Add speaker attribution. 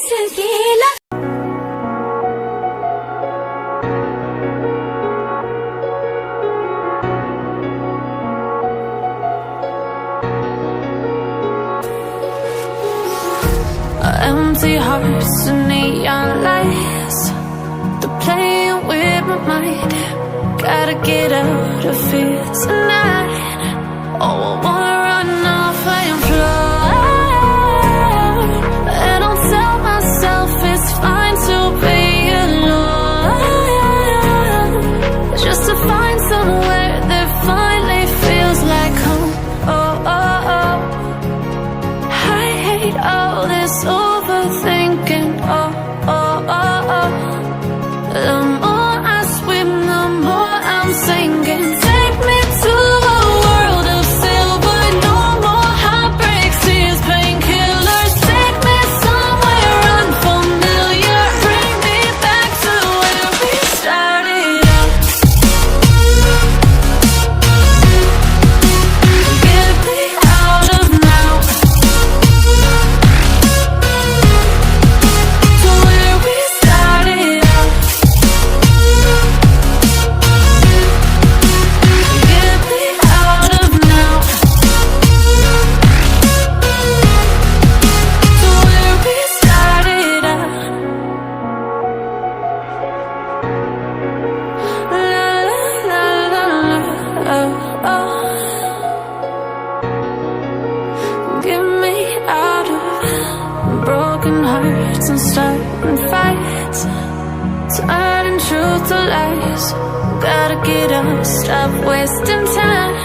Speaker 1: tequila. Empty hearts and neon lights, they're playing with my mind. Gotta get out of here tonight. Oh, I wanna run off and fly, and I'll tell myself it's fine to be alone, just to find somewhere that finally feels like home. Oh, oh, oh. I hate all this overthinking. Oh, oh, oh, oh. The more I swim, the more I'm sinking. Take me to a world of silver, no more heartbreaks, tears, painkillers. Take me somewhere unfamiliar, bring me back to where we started out. Get me out of now, to where we started out. Get me out of now, to where we started out. La la la la, oh, oh. Get me out of broken hearts and starting fights, turning truth to lies. Gotta get up, stop wasting time.